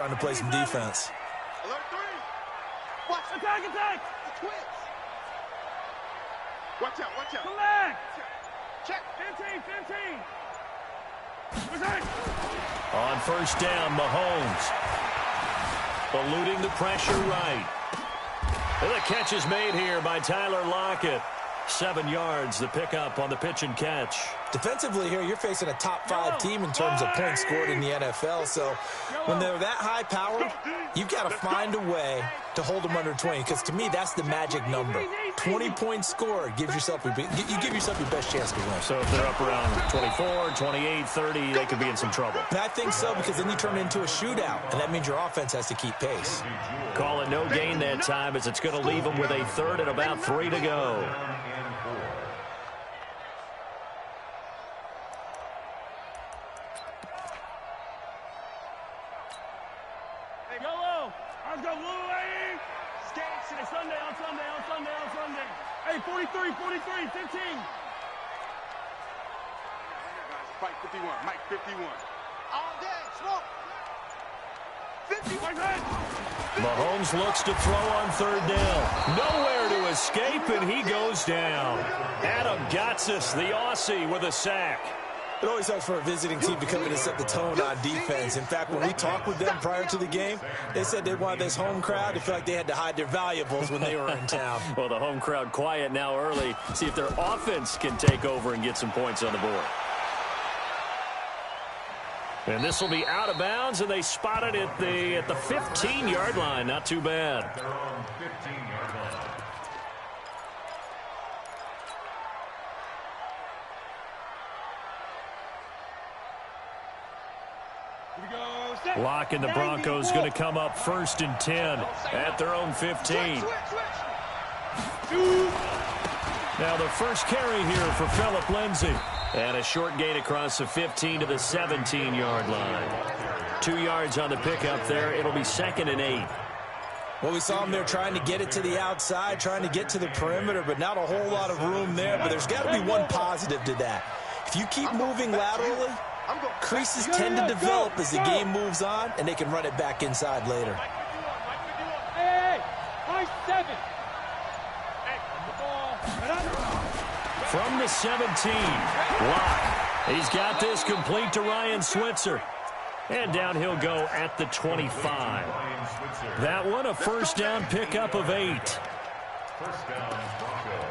Trying to play some defense. Alert 3. Watch. Attack, attack. The twins. Watch out, watch out. Come back. Check. 15, 15. Attack. On first down, Mahomes. Eluding the pressure right. And the catch is made here by Tyler Lockett. 7 yards, the pickup on the pitch and catch. Defensively here, you're facing a top 5 team in terms of points scored in the NFL. So when they're that high powered, you've got to find a way to hold them under 20. Because to me, that's the magic number. 20 points scored gives yourself you give yourself your best chance to win. So if they're up around 24, 28, 30, they could be in some trouble. And I think so, because then you turn it into a shootout, and that means your offense has to keep pace. Call it no gain that time, as it's going to leave them with a third and about 3 to go. Let's go, Blue Lane! Hey, Sunday, on Sunday, on Sunday, on Sunday. Hey, 43, 43, 15. Mike 51, Mike 51. All day, smoke. 51. Mahomes looks to throw on third down. Nowhere to escape, and he goes down. Adam Gotsis, the Aussie, with a sack. It always helps for a visiting team to come in and set the tone on defense. In fact, when we talked with them prior to the game, they said they wanted this home crowd to feel like they had to hide their valuables when they were in town. Well, the home crowd quiet now early. See if their offense can take over and get some points on the board. And this will be out of bounds, and they spot it at the 15-yard line. Not too bad. Lock and the Broncos going to come up first and 10 at their own 15. Now the first carry here for Phillip Lindsay. And a short gain across the 15 to the 17-yard line. 2 yards on the pickup there. It'll be 2nd and 8. Well, we saw him there trying to get it to the outside, trying to get to the perimeter, but not a whole lot of room there. But there's got to be one positive to that. If you keep moving laterally, creases tend to develop as the game moves on, and they can run it back inside later. Hey, 7. From the 17, Locke. He's got this complete to Ryan Switzer. And down he'll go at the 25. That one a first down pickup of 8. First down, Broncos.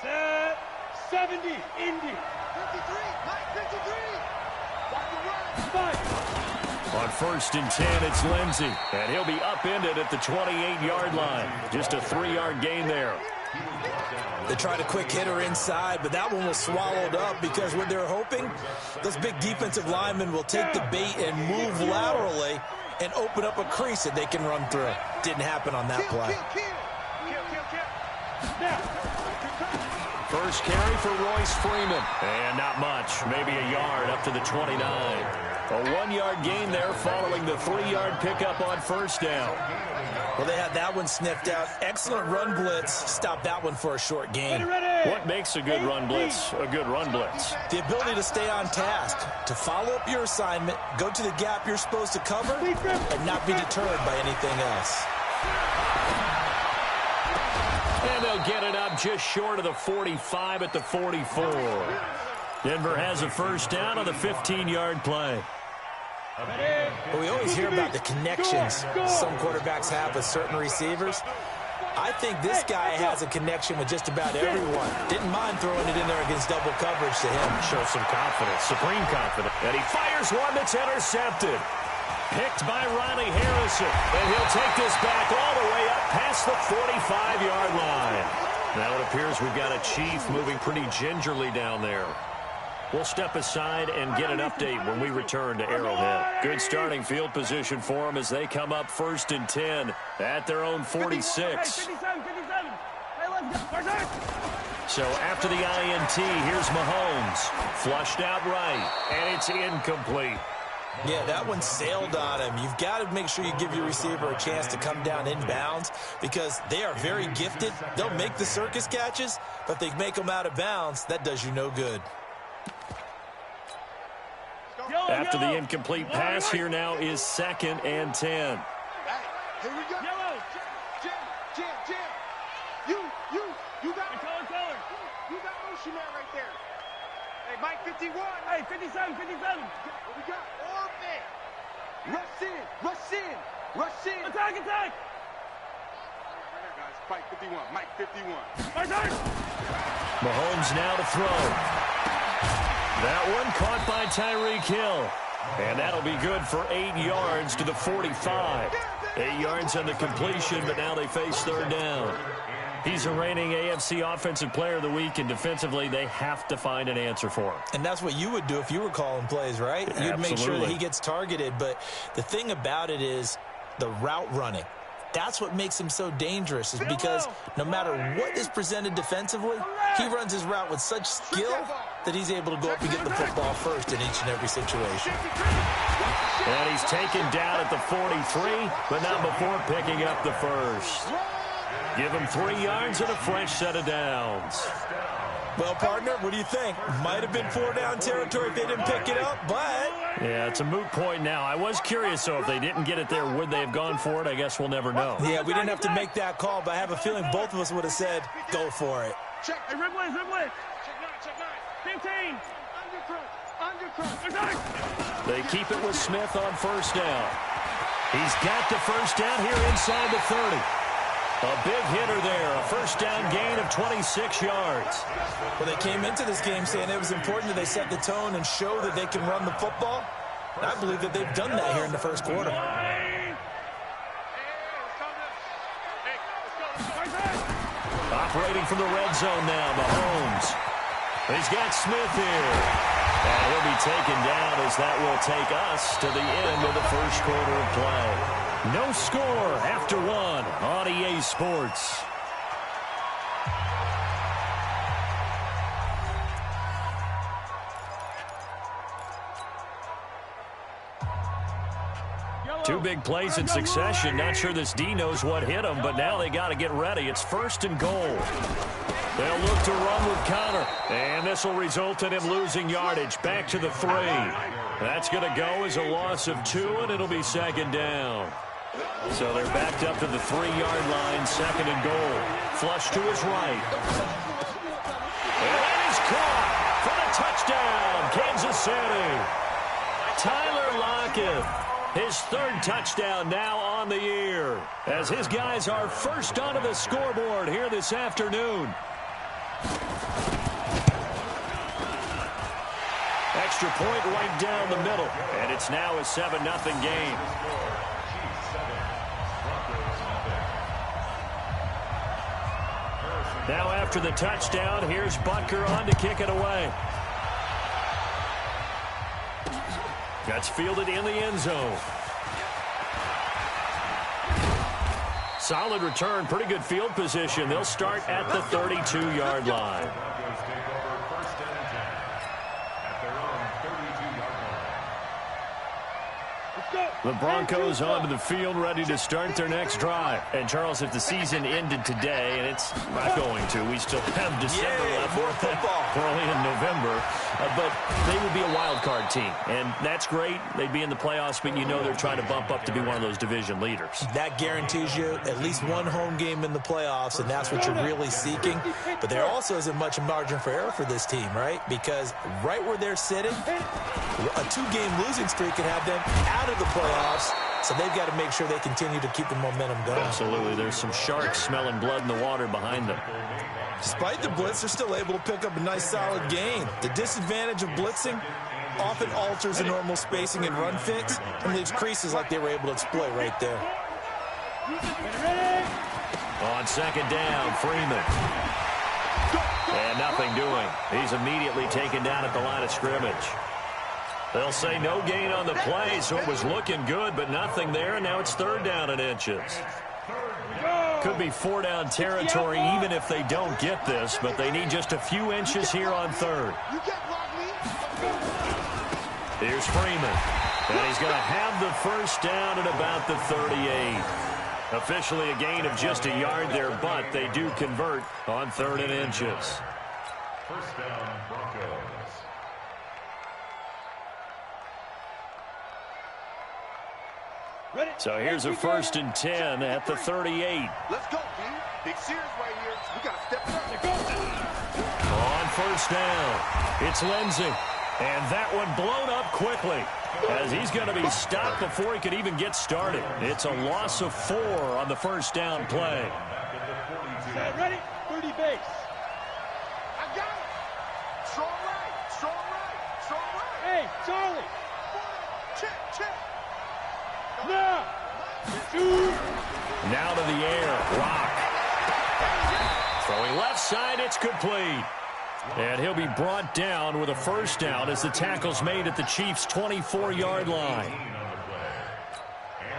Set 70, Indy. 53, Mike 53. Watch the run. 5. On first and 10, it's Lindsay. And he'll be upended at the 28-yard line. Just a 3-yard gain there. They tried a quick hitter inside, but that one was swallowed up because what they're hoping, those big defensive linemen will take the bait and move laterally and open up a crease that they can run through. Didn't happen on that play. First carry for Royce Freeman. And not much, maybe a yard up to the 29. A 1-yard gain there following the 3-yard pickup on first down. Well, they had that one sniffed out. Excellent run blitz. Stopped that one for a short gain. What makes a good run blitz a good run blitz? The ability to stay on task, to follow up your assignment, go to the gap you're supposed to cover, and not be deterred by anything else. And they'll get it up just short of the 45 at the 44. Denver has a first down on the 15-yard play. Well, we always hear about the connections some quarterbacks have with certain receivers. I think this guy has a connection with just about everyone. Didn't mind throwing it in there against double coverage to him. Shows some confidence, supreme confidence. And he fires one that's intercepted. Picked by Riley Harrison. And he'll take this back all the way up past the 45-yard line. Now it appears we've got a Chief moving pretty gingerly down there. We'll step aside and get an update when we return to Arrowhead. Good starting field position for them as they come up first and 10 at their own 46. So after the INT, here's Mahomes. Flushed out right, and it's incomplete. Yeah, that one sailed on him. You've got to make sure you give your receiver a chance to come down inbounds because they are very gifted. They'll make the circus catches, but if they make them out of bounds, that does you no good. After the incomplete pass, here now is 2nd and 10. Hey, here we go. Jim. You got color. You got motion man right there. Hey, Mike 51. Hey, 57. What we got? Orbit. Rush in. Attack. Right there, guys. Fight 51. Mike 51. Attack. Mahomes now to throw. That one caught by Tyreek Hill. And that'll be good for 8 yards to the 45. 8 yards on the completion, but now they face 3rd down. He's a reigning AFC Offensive Player of the Week, and defensively, they have to find an answer for him. And that's what you would do if you were calling plays, right? You'd make sure that he gets targeted. But the thing about it is the route running. That's what makes him so dangerous is because no matter what is presented defensively, he runs his route with such skill that he's able to go up and get the football first in each and every situation. And he's taken down at the 43, but not before picking up the first. Give him 3 yards and a fresh set of downs. Well, partner, what do you think? Might have been 4-down territory if they didn't pick it up, but... Yeah, it's a moot point now. I was curious, so if they didn't get it there, would they have gone for it? I guess we'll never know. Yeah, we didn't have to make that call, but I have a feeling both of us would have said, go for it. Check. Hey, red blitz. Check 9. 15. Undercross. They keep it with Smith on 1st down. He's got the 1st down here inside the 30. A big hitter there, a 1st down gain of 26 yards. Well, they came into this game saying it was important that they set the tone and show that they can run the football. And I believe that they've done that here in the 1st quarter. Operating from the red zone now, Mahomes. He's got Smith here. And he'll be taken down as that will take us to the end of the 1st quarter of play. No score after 1 on EA Sports. Two big plays in succession. Not sure this D knows what hit him, but now they got to get ready. It's 1st and goal. They'll look to run with Connor, and this will result in him losing yardage. Back to the 3. That's going to go as a loss of 2, and it'll be 2nd down. So they're backed up to the 3-yard line, 2nd and goal. Flush to his right. And that is caught for the touchdown, Kansas City. Tyler Lockett, his 3rd touchdown now on the year, as his guys are first onto the scoreboard here this afternoon. Extra point right down the middle, and it's now a 7-0 game. Now after the touchdown, here's Butker on to kick it away. That's fielded in the end zone. Solid return, pretty good field position. They'll start at the 32-yard line. The Broncos onto the field, ready to start their next drive. And, Charles, if the season ended today, and it's not going to, we still have December left. More football. Early in November. But they would be a wild card team. And that's great. They'd be in the playoffs, but you know they're trying to bump up to be one of those division leaders. That guarantees you at least one home game in the playoffs, and that's what you're really seeking. But there also isn't much margin for error for this team, right? Because right where they're sitting, a 2-game losing streak could have them out of the playoffs, so they've got to make sure they continue to keep the momentum going. Absolutely. There's some sharks smelling blood in the water behind them. Despite the blitz, they're still able to pick up a nice solid gain. The disadvantage of blitzing often alters the normal spacing and run fits and leaves creases like they were able to exploit right there. On 2nd down, Freeman. And nothing doing. He's immediately taken down at the line of scrimmage. They'll say no gain on the play, so it was looking good, but nothing there, and now it's 3rd down and inches. Could be 4-down territory even if they don't get this, but they need just a few inches here on 3rd. Here's Freeman. And he's going to have the first down at about the 38. Officially a gain of just a yard there, but they do convert on 3rd and inches. First down, Broncos. So here's a 1st and 10 at the 38. Let's go, B. Big series right here. We got to step it up. On 1st down, it's Lindsey. And that one blown up quickly as he's going to be stopped before he could even get started. It's a loss of 4 on the 1st down play. Ready? 30 base. I got it. Strong right. Strong right. Strong right. Hey, Charlie. Check. Now. Now to the air. Rock. Throwing left side, it's complete. And he'll be brought down with a 1st down as the tackle's made at the Chiefs' 24-yard line. And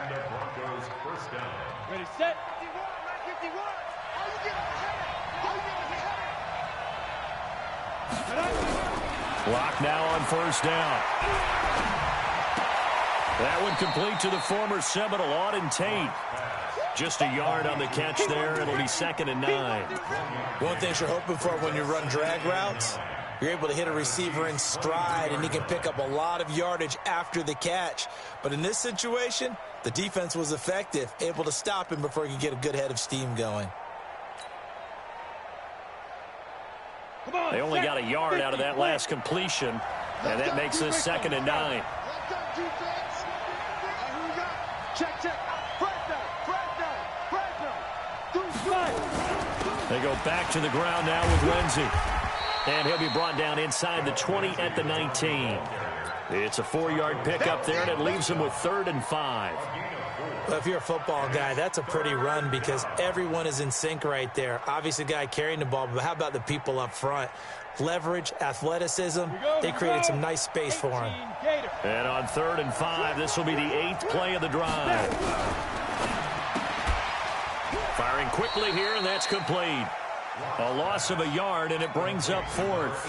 the Broncos' 1st down. Ready, set. 51. Are you getting ahead? Clock now on 1st down. That one complete to the former Seminole, Auden Tate. Just a yard on the catch there. It'll be 2nd and 9. One thing you're hoping for when you run drag routes, you're able to hit a receiver in stride, and he can pick up a lot of yardage after the catch. But in this situation, the defense was effective, able to stop him before he could get a good head of steam going. They only got a yard out of that last completion, and that makes this 2nd and 9. Let's go, defense. Here we go. Check. They go back to the ground now with Lindsey. And he'll be brought down inside the 20 at the 19. It's a 4-yard pickup there, and it leaves him with 3rd and 5. Well, if you're a football guy, that's a pretty run because everyone is in sync right there. Obviously, the guy carrying the ball, but how about the people up front? Leverage, athleticism, they created some nice space for him. And on 3rd and 5, this will be the 8th play of the drive. Firing quickly here, and that's complete. A loss of a yard, and it brings up 4th.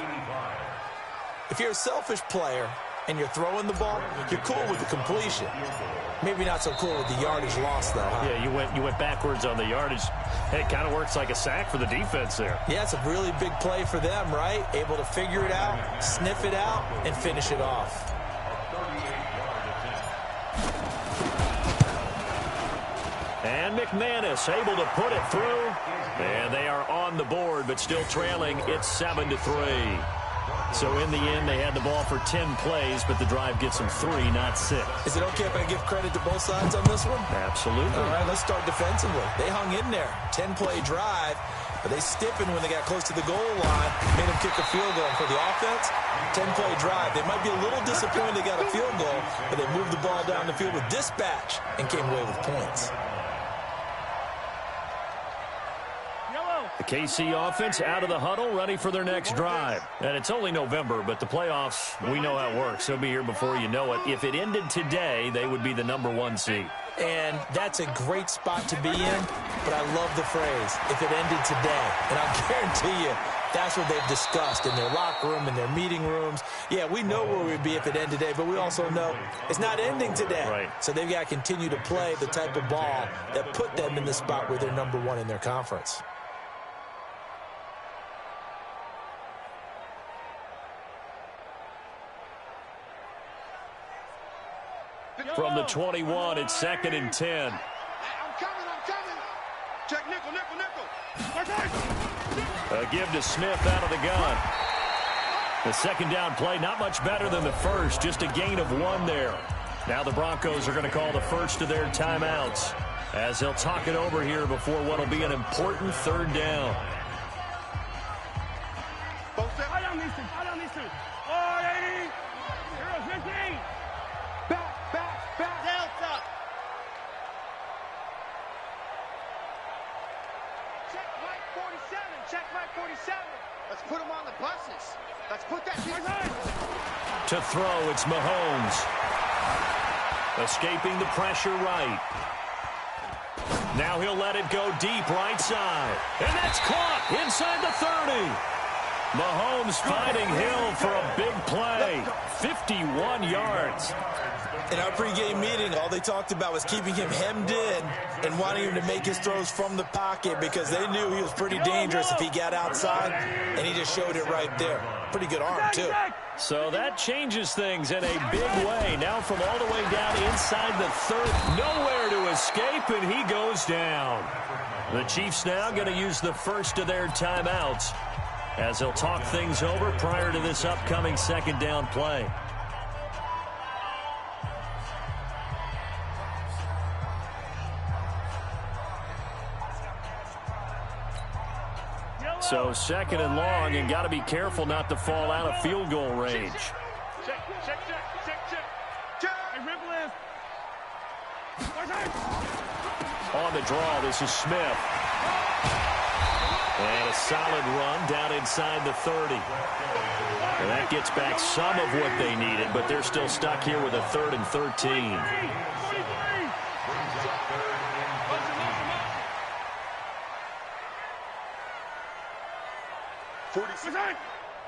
If you're a selfish player and you're throwing the ball, you're cool with the completion. Maybe not so cool with the yardage loss, though, huh? Yeah, you went backwards on the yardage. Hey, it kind of works like a sack for the defense there. Yeah, it's a really big play for them, right? Able to figure it out, sniff it out, and finish it off. And McManus able to put it through. And they are on the board, but still trailing. It's 7-3. So in the end, they had the ball for 10 plays, but the drive gets them 3, not 6. Is it okay if I give credit to both sides on this one? Absolutely. All right, let's start defensively. They hung in there. 10-play drive, but they stiffened when they got close to the goal line, made them kick a field goal. For the offense, 10-play drive. They might be a little disappointed they got a field goal, but they moved the ball down the field with dispatch and came away with points. The KC offense out of the huddle, ready for their next drive. And it's only November, but the playoffs, we know how it works. They'll be here before you know it. If it ended today, they would be the #1 seed. And that's a great spot to be in, but I love the phrase, if it ended today. And I'll guarantee you, that's what they've discussed in their locker room, in their meeting rooms. Yeah, we know where we'd be if it ended today, but we also know it's not ending today. Right. So they've got to continue to play the type of ball that put them in the spot where they're #1 in their conference. From the 21, it's 2nd and 10. I'm coming. Check nickel. A give to Smith out of the gun. The 2nd down play, not much better than the first, just a gain of 1 there. Now the Broncos are going to call the first of their timeouts as they'll talk it over here before what will be an important 3rd down. High down these two. Oh, 80. 0-15. Back. Delta. Check Mike 47. Let's put him on the buses. Let's put that. To throw, it's Mahomes. Escaping the pressure right. Now he'll let it go deep right side. And that's caught inside the 30. Mahomes finding Hill for a big play. 51 yards. In our pregame meeting, all they talked about was keeping him hemmed in and wanting him to make his throws from the pocket because they knew he was pretty dangerous if he got outside, and he just showed it right there. Pretty good arm, too. So that changes things in a big way. Now from all the way down inside the 30. Nowhere to escape, and he goes down. The Chiefs now going to use the first of their timeouts as they'll talk things over prior to this upcoming second down play. So second and long, and got to be careful not to fall out of field goal range. Check. Hey, Ripple On the draw, this is Smith. And a solid run down inside the 30. And that gets back some of what they needed, but they're still stuck here with a 3rd and 13.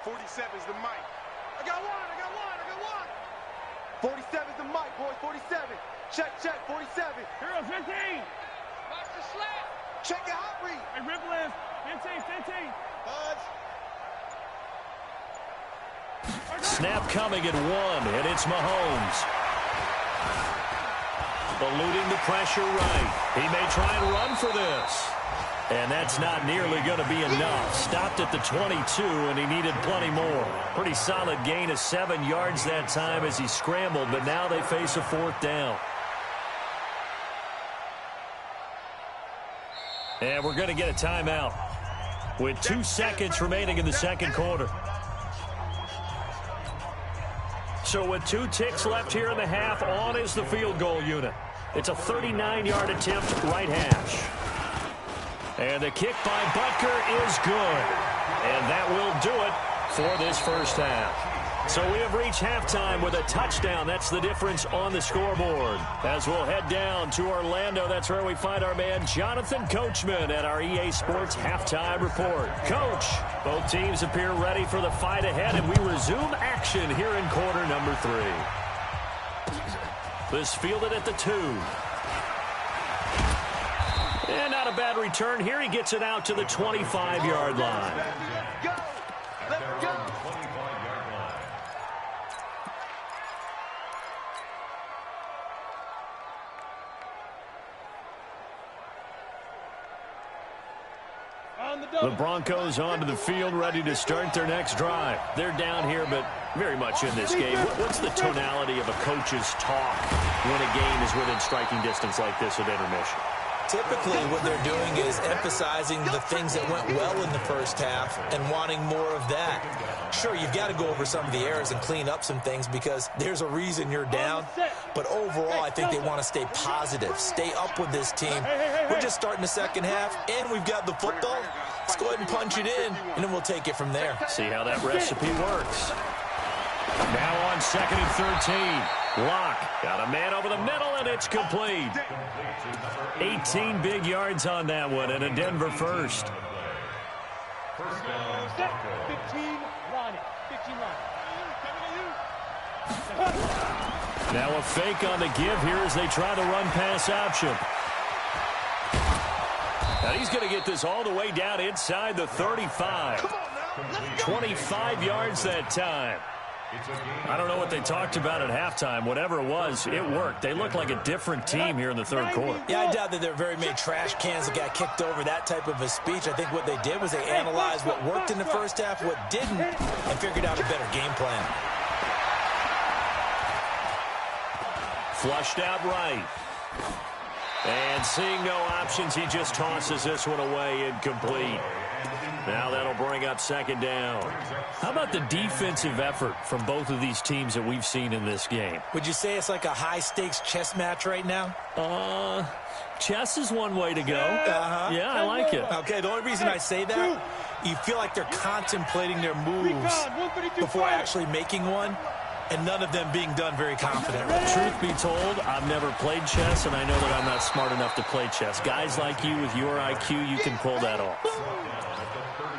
47's the mic. I got one. 47's the mic, boys. 47. Check. 47. Hero 15. Watch the slap. Check your hot read. Hey, Ripple 15. Buzz. Snap coming at 1, and it's Mahomes. Eluding the pressure right. He may try and run for this. And that's not nearly going to be enough. Stopped at the 22, and he needed plenty more. Pretty solid gain of 7 yards that time as he scrambled, but now they face a 4th down. And we're going to get a timeout with 2 seconds remaining in the second quarter. So with 2 ticks left here in the half, on is the field goal unit. It's a 39-yard attempt, right hash. And the kick by Butker is good. And that will do it for this first half. So we have reached halftime with a touchdown. That's the difference on the scoreboard. As we'll head down to Orlando, that's where we find our man Jonathan Coachman at our EA Sports Halftime Report. Coach, both teams appear ready for the fight ahead, and we resume action here in quarter number 3. This fielded at the 2. And not a bad return here. He gets it out to the 25-yard line. Let's go. The Broncos onto the field, ready to start their next drive. They're down here, but very much in this game. What's the tonality of a coach's talk when a game is within striking distance like this at intermission? Typically, what they're doing is emphasizing the things that went well in the first half and wanting more of that. Sure, you've got to go over some of the errors and clean up some things because there's a reason you're down. But overall, I think they want to stay positive, stay up with this team. We're just starting the second half, and we've got the football. Let's go ahead and punch it in, and then we'll take it from there. See how that recipe works. Now on 2nd and 13. Lock got a man over the middle, and it's complete. 18 big yards on that one, and a Denver first. 15 line. Now a fake on the give here as they try the run-pass option. Now he's going to get this all the way down inside the 35. 25 yards that time. I don't know what they talked about at halftime. Whatever it was, it worked. They look like a different team here in the third quarter. Yeah, I doubt that there are very many trash cans that got kicked over, that type of a speech. I think what they did was they analyzed what worked in the first half, what didn't, and figured out a better game plan. Flushed out right. And seeing no options, he just tosses this one away, incomplete. Now that'll bring up second down. How about the defensive effort from both of these teams that we've seen in this game? Would you say it's like a high-stakes chess match right now? Chess is one way to go. Yeah, I like it. Okay, the only reason I say that, you feel like they're contemplating their moves before actually making one, and none of them being done very confidently. Truth be told, I've never played chess, and I know that I'm not smart enough to play chess. Guys like you with your IQ, you can pull that off.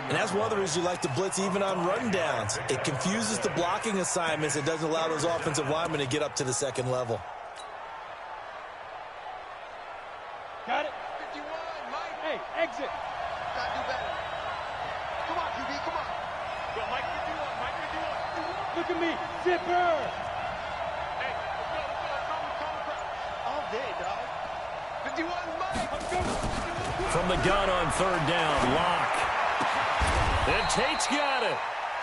And that's one of the reasons you like to blitz even on rundowns. It confuses the blocking assignments. It doesn't allow those offensive linemen to get up to the second level. Got it. 51, Mike. Hey, exit. Gotta do better. Come on, QB, come on. Go, Mike 51, Mike 51. Look at me, zipper. Hey, let's go. All day, dog. 51, Mike. Let's go. From the gun on third down, Locke. And Tate's got it.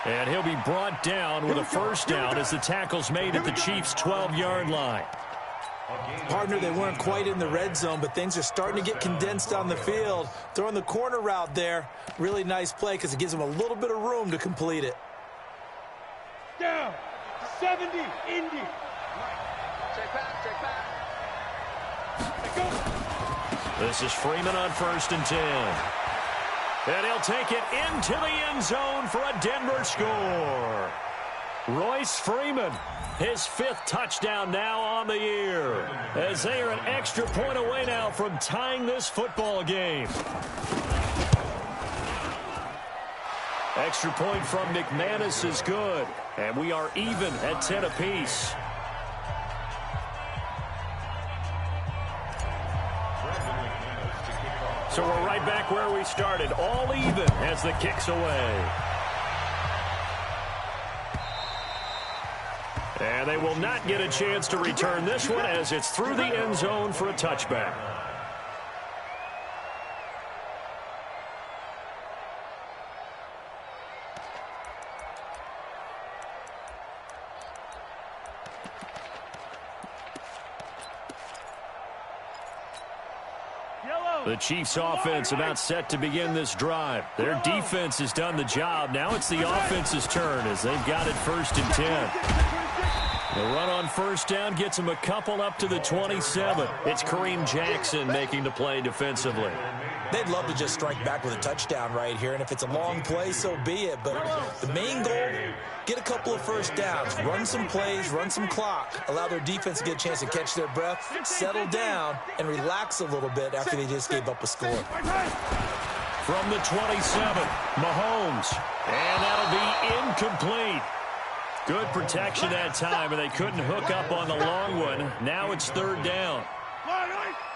And he'll be brought down with a first down as the tackle's made at the Chiefs' 12-yard line. Partner, they weren't quite in the red zone, but things are starting to get condensed on the field. Throwing the corner route there, really nice play because it gives them a little bit of room to complete it. Down. 70, Indy. Check back. Let's go. This is Freeman on 1st and 10. And he'll take it into the end zone for a Denver score. Royce Freeman, his 5th touchdown now on the year, as they are an extra point away now from tying this football game. Extra point from McManus is good, and we are even at 10 apiece. So we're right back where we started, all even as the kick's away. And they will not get a chance to return this one as it's through the end zone for a touchback. The Chiefs offense about set to begin this drive. Their defense has done the job. Now it's the offense's turn as they've got it 1st and 10. The run on first down gets them a couple up to the 27. It's Kareem Jackson making the play defensively. They'd love to just strike back with a touchdown right here, and if it's a long play, so be it. But the main goal, get a couple of first downs, run some plays, run some clock, allow their defense to get a chance to catch their breath, settle down, and relax a little bit after they just gave up a score. From the 27, Mahomes, and that'll be incomplete. Good protection that time, and they couldn't hook up on the long one. Now it's 3rd down.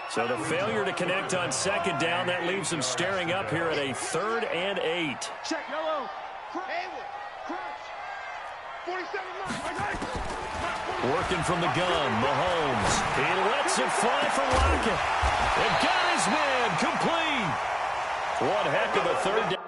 So the failure to connect on 2nd down, that leaves them staring up here at a 3rd and 8. Check yellow. Haywood, crunch. 47, Working from the gun, Mahomes. He lets it fly for Lockett. And got his man complete. One heck of a 3rd down.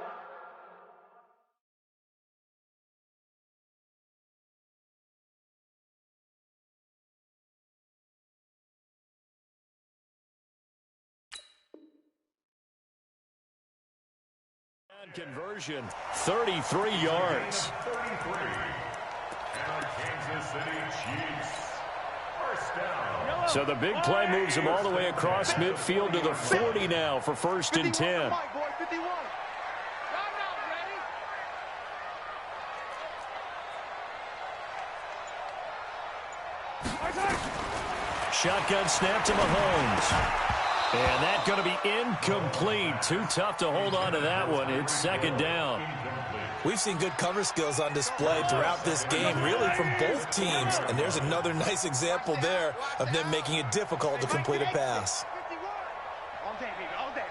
Conversion, 33 yards. 33. And our Kansas City Chiefs. First down. So the big play moves them all the way across midfield to the 40 now for 1st and 10. Shotgun snap to Mahomes. And that's going to be incomplete. Too tough to hold on to that one. It's 2nd down. We've seen good cover skills on display throughout this game, really from both teams. And there's another nice example there of them making it difficult to complete a pass. All day, baby, all day.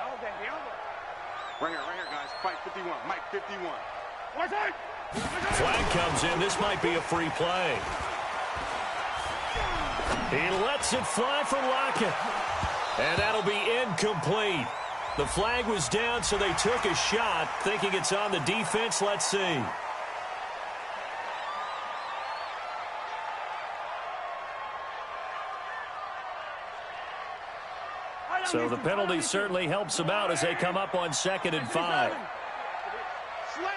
Right here, guys. Fight 51, Mike 51. Flag comes in. This might be a free play. He lets it fly for Lockett. And that'll be incomplete. The flag was down, so they took a shot, thinking it's on the defense. Let's see. So the penalty certainly helps them out as they come up on 2nd and 5. Slam.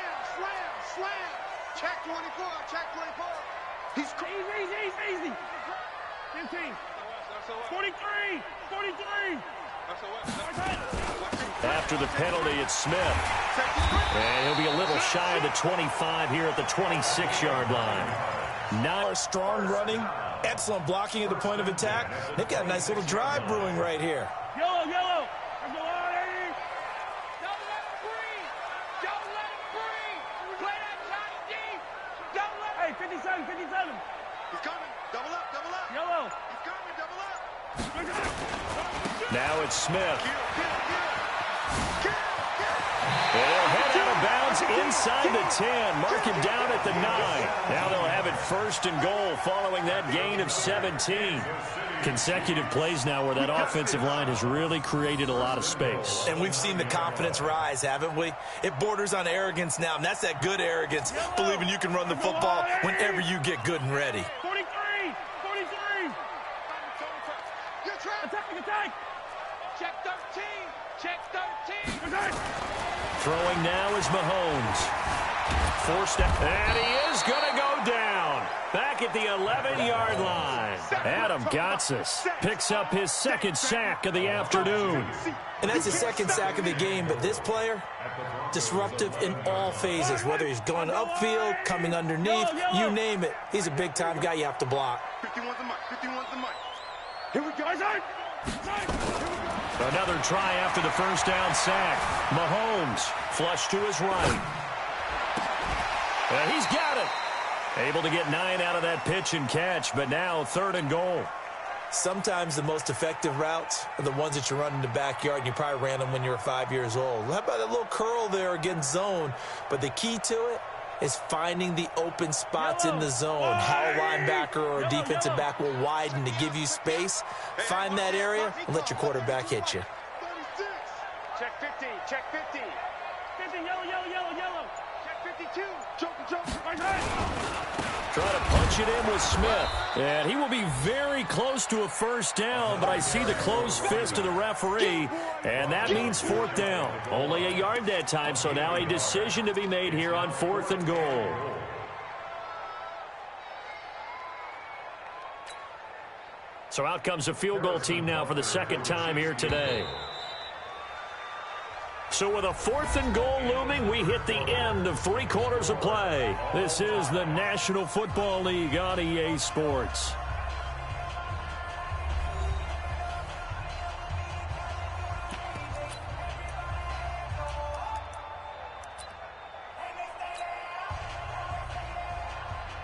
Check 24, check 24. He's Easy. 15. 43. After the penalty, it's Smith. And he'll be a little shy of the 25 here at the 26-yard line. Now strong running, excellent blocking at the point of attack. They've got a nice little drive brewing right here. Yellow. Don't let him breathe. 57, 57. He's coming. Double up, double up. Yellow. He's coming, double up. Now it's Smith. Kill. And he'll head out of bounds inside the 10. Mark him down at the 9. Now they'll have it first and goal following that gain of 17. Consecutive plays now where that offensive line has really created a lot of space. And we've seen the confidence rise, haven't we? It borders on arrogance now, and that's that good arrogance, believing you can run the football whenever you get good and ready. 43, 43. You're trapped. Attack. Check 13. Check 13. Attack. Throwing now is Mahomes. Forced out. And he is going to go down. Back at the 11-yard line. Adam Gotsis picks up his second sack of the afternoon. And that's his second sack of the game, but this player, disruptive in all phases, whether he's going upfield, coming underneath, you name it. He's a big-time guy you have to block. 51's the mic. 51's the mic. Here we go. Another try after the first down sack. Mahomes flush to his right. And he's got it. Able to get 9 out of that pitch and catch, but now 3rd and goal. Sometimes the most effective routes are the ones that you run in the backyard, and you probably ran them when you were 5 years old. How about that little curl there against zone? But the key to it is finding the open spots in the zone. How a linebacker or a defensive back will widen to give you space. Find that area and let your quarterback hit you. 36. Check 50. Check 50. 50, yellow. Check 52. Choke. Try to punch it in with Smith. And he will be very close to a first down, but I see the closed fist of the referee, and that means 4th down. Only a yard that time, so now a decision to be made here on 4th and goal. So out comes a field goal team now for the second time here today. So with a 4th and goal looming, we hit the end of 3 quarters of play. This is the National Football League on EA Sports.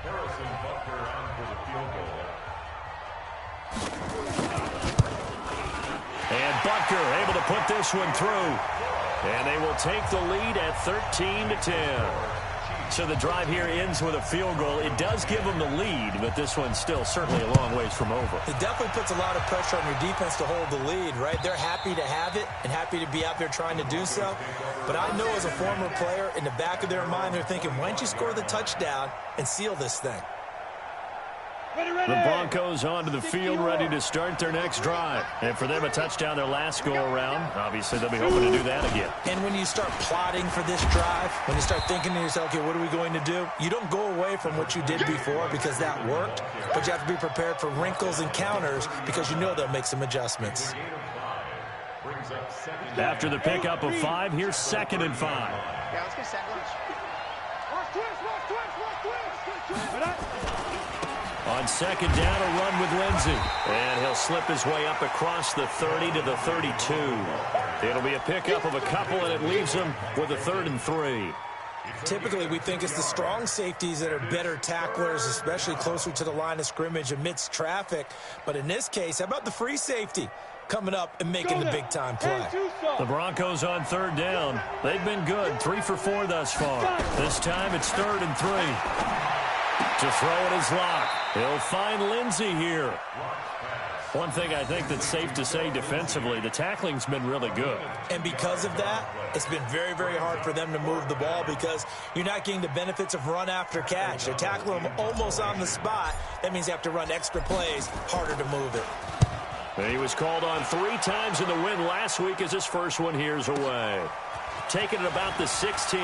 Harrison Butker on for the field goal. And Butker able to put this one through. And they will take the lead at 13-10. So the drive here ends with a field goal. It does give them the lead, but this one's still certainly a long ways from over. It definitely puts a lot of pressure on your defense to hold the lead, right? They're happy to have it and happy to be out there trying to do so. But I know as a former player, in the back of their mind, they're thinking, why don't you score the touchdown and seal this thing? The Broncos onto the field ready to start their next drive. And for them, a touchdown their last go-around. Obviously, they'll be hoping to do that again. And when you start plotting for this drive, when you start thinking to yourself, okay, what are we going to do? You don't go away from what you did before because that worked, but you have to be prepared for wrinkles and counters because you know they'll make some adjustments. After the pickup of 5, here's 2nd and 5. Yeah, let's get second. Watch twist. On 2nd down, a run with Lindsey. And he'll slip his way up across the 30 to the 32. It'll be a pickup of a couple, and it leaves them with a 3rd and 3. Typically, we think it's the strong safeties that are better tacklers, especially closer to the line of scrimmage amidst traffic. But in this case, how about the free safety coming up and making the big-time play? The Broncos on 3rd down. They've been good, 3 for 4 thus far. This time it's 3rd and 3. To throw it is Locke. He'll find Lindsey here. One thing I think that's safe to say defensively, the tackling's been really good. And because of that, it's been very, very hard for them to move the ball because you're not getting the benefits of run after catch. They tackle them almost on the spot. That means you have to run extra plays, harder to move it. And he was called on 3 times in the win last week as his first one here's away. Taking it about the 16.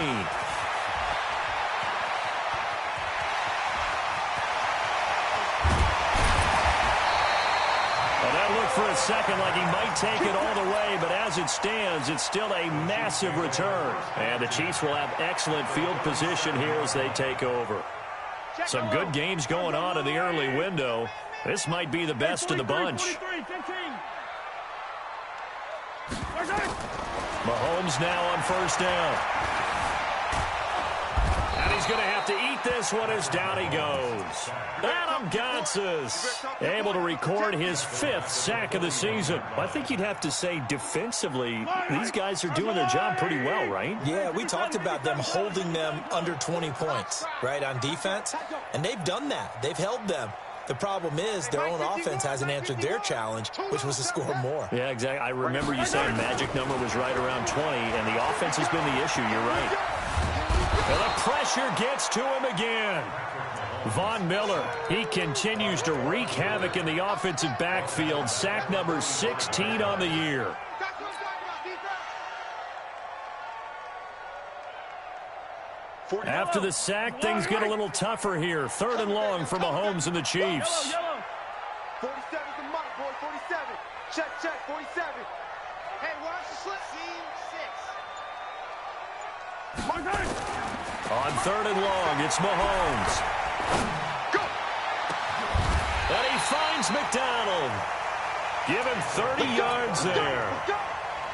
For a second like he might take it all the way, but as it stands, it's still a massive return. And the Chiefs will have excellent field position here as they take over. Some good games going on in the early window. This might be the best of the bunch. Mahomes now on 1st down. And he's going to have to eat this one as down he goes. Adam Gotsis able to record his 5th sack of the season. I think you'd have to say defensively, these guys are doing their job pretty well, right? Yeah, we talked about them holding them under 20 points, right, on defense, and they've done that. They've held them. The problem is their own offense hasn't answered their challenge, which was to score more. Yeah, exactly. I remember you saying magic number was right around 20, and the offense has been the issue. You're right. And the pressure gets to him again. Von Miller, he continues to wreak havoc in the offensive backfield. Sack number 16 on the year. After the sack, things get a little tougher here. 3rd and long for Mahomes and the Chiefs. 47's the mark, boy. 47. Check, 47. Hey, watch the slip. Scene 6. On 3rd and long, it's Mahomes. Go. And he finds McDonald. Give him 30 yards there.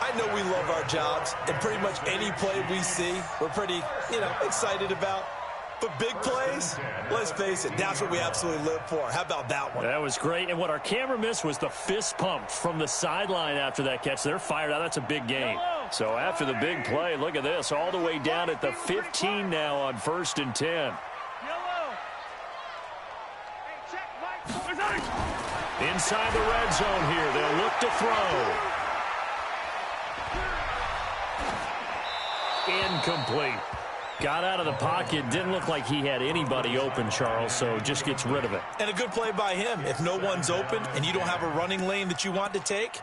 I know we love our jobs, and pretty much any play we see, we're pretty, excited about. But big plays, let's face it, that's what we absolutely live for. How about that one? That was great, and what our camera missed was the fist pump from the sideline after that catch. They're fired out. That's a big game. So after the big play, look at this, all the way down at the 15 now on 1st and 10. Inside the red zone here, they'll look to throw. Incomplete. Got out of the pocket. Didn't look like he had anybody open, Charles, so just gets rid of it. And a good play by him. If no one's open and you don't have a running lane that you want to take,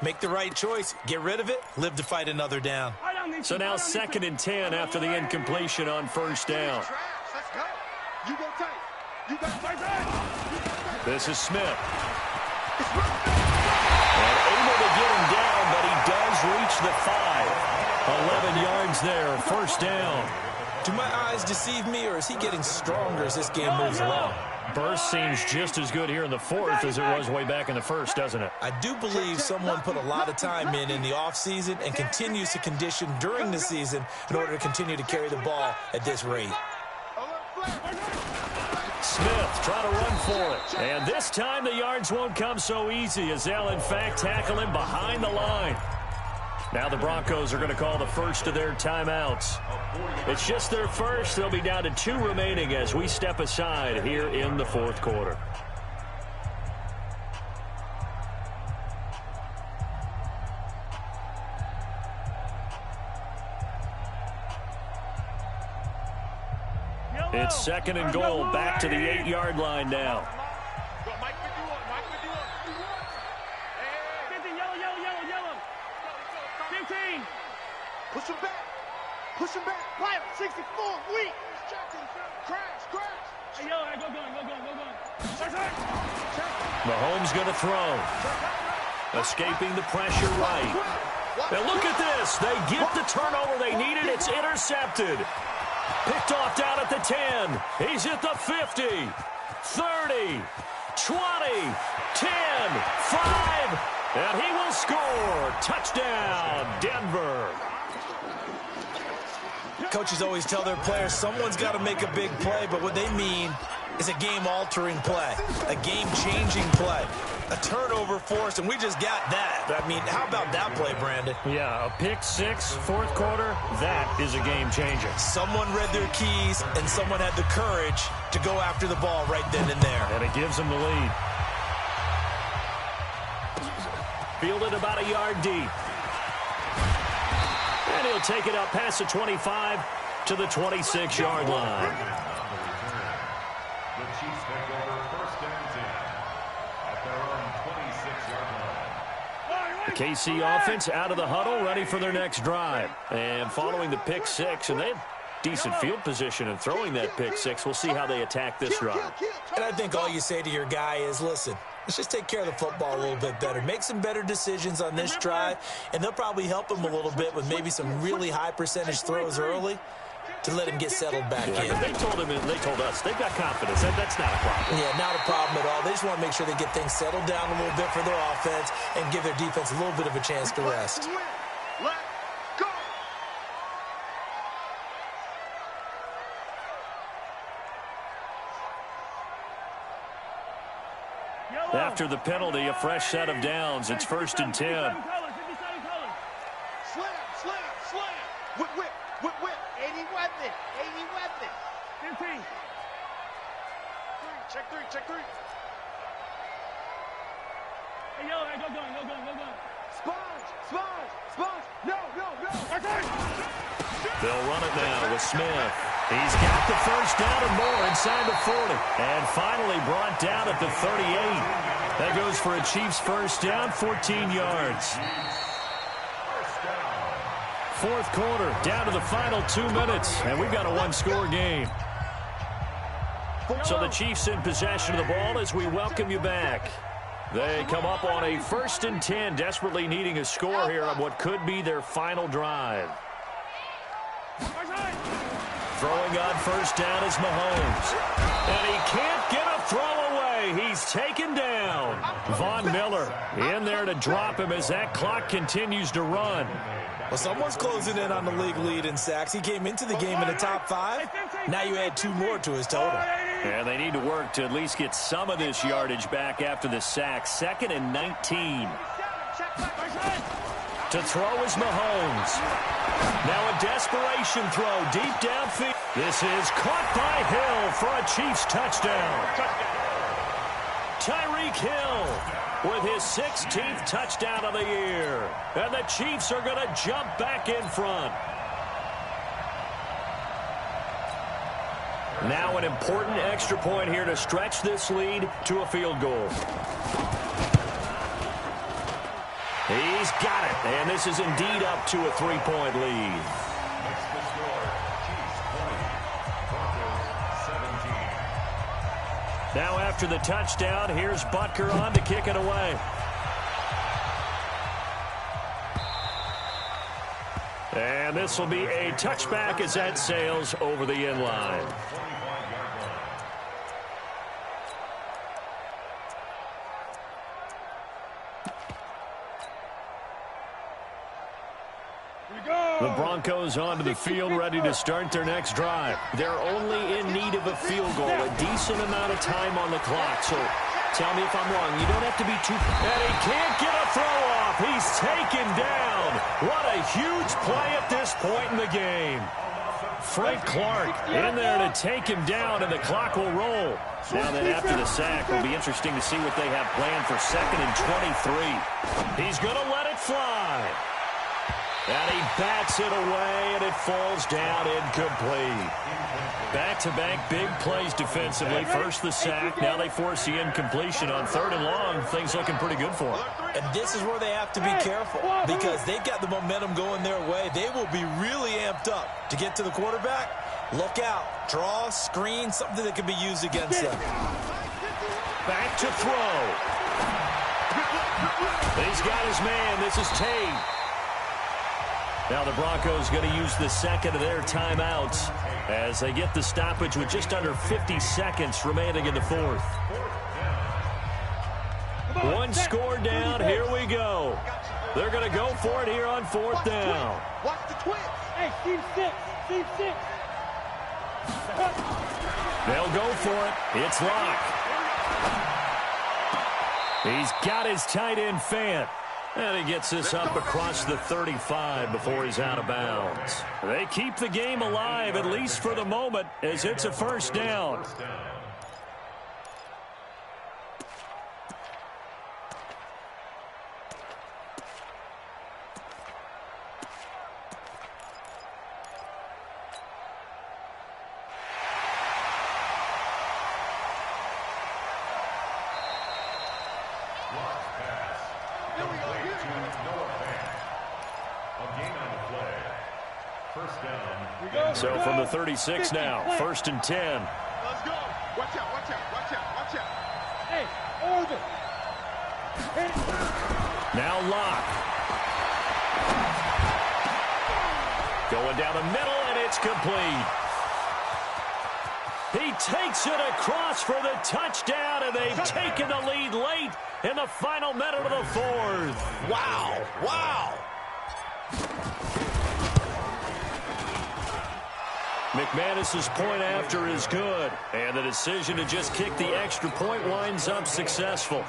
make the right choice. Get rid of it. Live to fight another down. So now 2nd and 10 after the incompletion on 1st down. Let's go. You go tight. You got tight. This is Smith. And able to get him down, but he does reach the 5. 11 yards there, 1st down. Do my eyes deceive me, or is he getting stronger as this game moves along? Burst seems just as good here in the 4th as it was way back in the 1st, doesn't it? I do believe someone put a lot of time in the offseason and continues to condition during the season in order to continue to carry the ball at this rate. Smith trying to run for it. And this time the yards won't come so easy as they'll, in fact, tackle him behind the line. Now the Broncos are going to call the first of their timeouts. It's just their first. They'll be down to 2 remaining as we step aside here in the 4th quarter. It's 2nd and goal, back to the 8-yard line now. Push him back. Push him back. Right, 64. Weak. Crash. Hey, yo, go gun. Mahomes going to throw. Escaping the pressure right. Now look at this. They get the turnover they needed. It's intercepted. Picked off down at the 10. He's at the 50. 30. 20. 10. 5. And he will score. Touchdown, Denver. Coaches always tell their players someone's got to make a big play, but what they mean is a game-altering play, a game-changing play, a turnover forced, and we just got that. I mean, how about that play, Brandon? Yeah, a pick 6, 4th quarter, that is a game-changer. Someone read their keys, and someone had the courage to go after the ball right then and there. And it gives them the lead. Fielded about a yard deep. And he'll take it up past the 25 to the 26-yard line. The Chiefs take over 1st and 10 at their own 26-yard line. The KC offense out of the huddle, ready for their next drive. And following the pick 6, and they have decent field position in throwing that pick 6. We'll see how they attack this drive. And I think all you say to your guy is, listen, let's just take care of the football a little bit better. Make some better decisions on this drive, and they'll probably help him a little bit with maybe some really high percentage throws early to let him get settled back in. They told us they've got confidence. That's not a problem. Yeah, not a problem at all. They just want to make sure they get things settled down a little bit for their offense and give their defense a little bit of a chance to rest. Let's go. After the penalty, a fresh set of downs. It's 1st and 10. Slam, slam, slam. Whip, whip, whip, whip. 80 weapon, 80 weapon. 15. Check three, check three. Hey, yo, hey, go gun. Sponge, sponge, sponge. No. They'll run it now with Smith. He's got the first down and more inside the 40. And finally brought down at the 38. That goes for a Chiefs first down, 14 yards. Fourth quarter, down to the final 2 minutes, and we've got a one-score game. So the Chiefs in possession of the ball as we welcome you back. They come up on a 1st and 10, desperately needing a score here on what could be their final drive. Throwing on first down is Mahomes. And he can't get a throw away. He's taken down. Von Miller in there to drop him as that clock continues to run. Well, someone's closing in on the league lead in sacks. He came into the game in the top 5. Now you add 2 more to his total. And they need to work to at least get some of this yardage back after the sack. 2nd and 19. To throw is Mahomes. Now a desperation throw deep downfield. This is caught by Hill for a Chiefs touchdown. Tyreek Hill with his 16th touchdown of the year. And the Chiefs are going to jump back in front. Now an important extra point here to stretch this lead to a field goal. He's got it, and this is indeed up to a 3-point lead. Makes the score Chiefs 20, Broncos 17. Now after the touchdown, here's Butker on to kick it away. And this will be a touchback as that sails over the end line. The Broncos onto the field, ready to start their next drive. They're only in need of a field goal, a decent amount of time on the clock. So tell me if I'm wrong. You don't have to be too... And he can't get a throw off. He's taken down. What a huge play at this point in the game. Frank Clark in there to take him down, and the clock will roll. Now then, after the sack, it'll be interesting to see what they have planned for 2nd and 23. He's going to let it fly. And he bats it away, and it falls down incomplete. Back-to-back big plays defensively. First the sack, now they force the incompletion on 3rd and long. Things looking pretty good for them. And this is where they have to be careful because they've got the momentum going their way. They will be really amped up to get to the quarterback. Look out. Draw, screen, something that can be used against them. Back to throw. He's got his man. This is Tate. Now the Broncos going to use the second of their timeouts as they get the stoppage with just under 50 seconds remaining in the 4th. One score down. Here we go. They're going to go for it here on 4th down. Watch the twins. Hey, team 6. Team 6. They'll go for it. It's Locke. He's got his tight end Fant. And he gets this up across the 35 before he's out of bounds. They keep the game alive, at least for the moment, as it's a 1st down. So from the 36 now, 1st and 10. Let's go. Watch out, watch out, watch out, watch out. Hey, over. Now Locke. Going down the middle, and it's complete. He takes it across for the touchdown, and they've taken the lead late in the final minute of the 4th. Wow, wow. McManus's point after is good. And the decision to just kick the extra point winds up successful.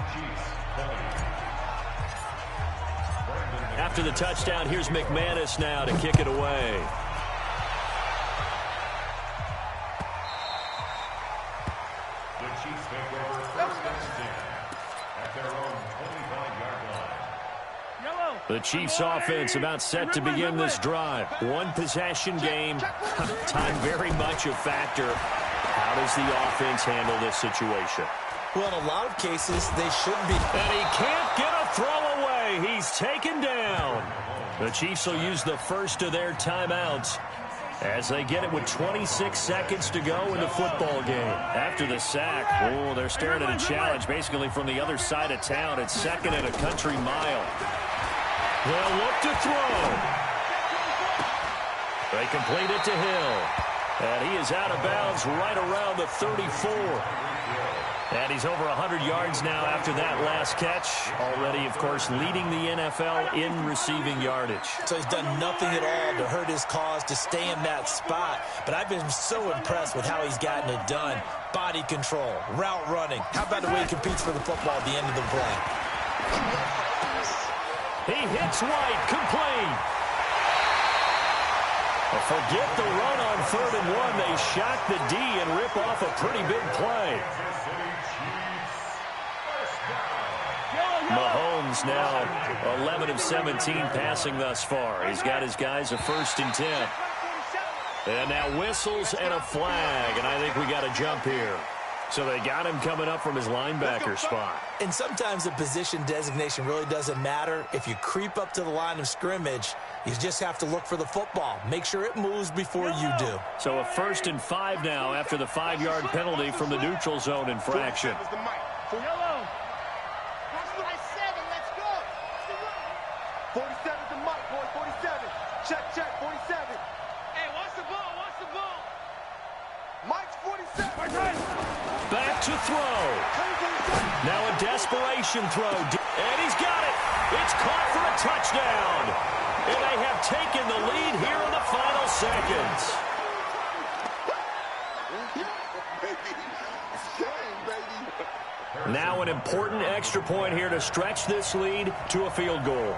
After the touchdown, here's McManus now to kick it away. The Chiefs take over first and 10 at their own 25-yard line. The Chiefs offense about set to begin this drive. One possession game. Time very much a factor. How does the offense handle this situation? Well, in a lot of cases, they should be. And he can't get a throw away. He's taken down. The Chiefs will use the first of their timeouts as they get it with 26 seconds to go in the football game. After the sack, they're staring at a challenge basically from the other side of town. It's second and a country mile. They'll look to throw. They complete it to Hill. And he is out of bounds right around the 34. And he's over 100 yards now after that last catch. Already, of course, leading the NFL in receiving yardage. So he's done nothing at all to hurt his cause, to stay in that spot. But I've been so impressed with how he's gotten it done. Body control, route running. How about the way he competes for the football at the end of the play? He hits White, complete. Forget the run on 3rd and 1. They shock the D and rip off a pretty big play. Mahomes now 11 of 17 passing thus far. He's got his guys a 1st and 10. And now whistles and a flag, and I think we got a jump here. So they got him coming up from his linebacker spot. And sometimes the position designation really doesn't matter. If you creep up to the line of scrimmage, you just have to look for the football. Make sure it moves before you do. So a 1st and 5 now after the 5-yard penalty from the neutral zone infraction. Yellow. That's what I said, and let's go. 47's the mic, boy. 47. Check, 47. Hey, watch the ball, watch the ball. Mike's 47. Back to throw. Now a desperation throw. And he's got it. It's caught for a touchdown. And they have taken the lead here in the final seconds. Now an important extra point here to stretch this lead to a field goal.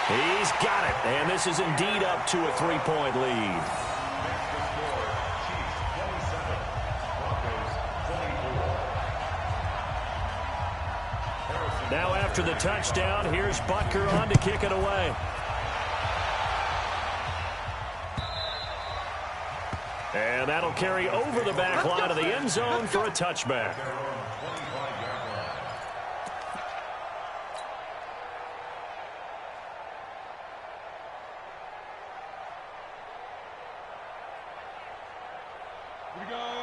He's got it. And this is indeed up to a 3-point lead. Now after the touchdown, here's Butker on to kick it away. And that'll carry over the back line of the end zone for a touchback.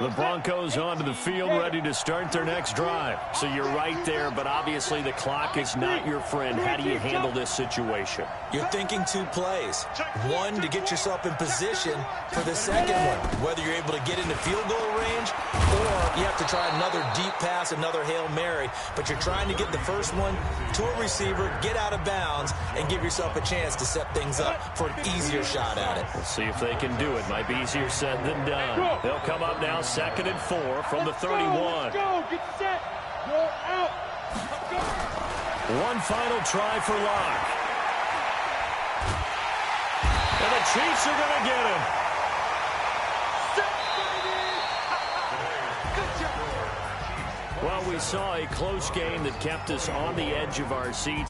The Broncos onto the field, ready to start their next drive. So you're right there, but obviously the clock is not your friend. How do you handle this situation? You're thinking 2 plays. One, to get yourself in position for the second one, whether you're able to get into field goal range or you have to try another deep pass, another Hail Mary. But you're trying to get the first one to a receiver, get out of bounds, and give yourself a chance to set things up for an easier shot at it. We'll see if they can do it. Might be easier said than done. They'll come up now 2nd and 4 from the 31. Go, get set. You're out. One final try for Locke. And the Chiefs are going to get him. Well, we saw a close game that kept us on the edge of our seats.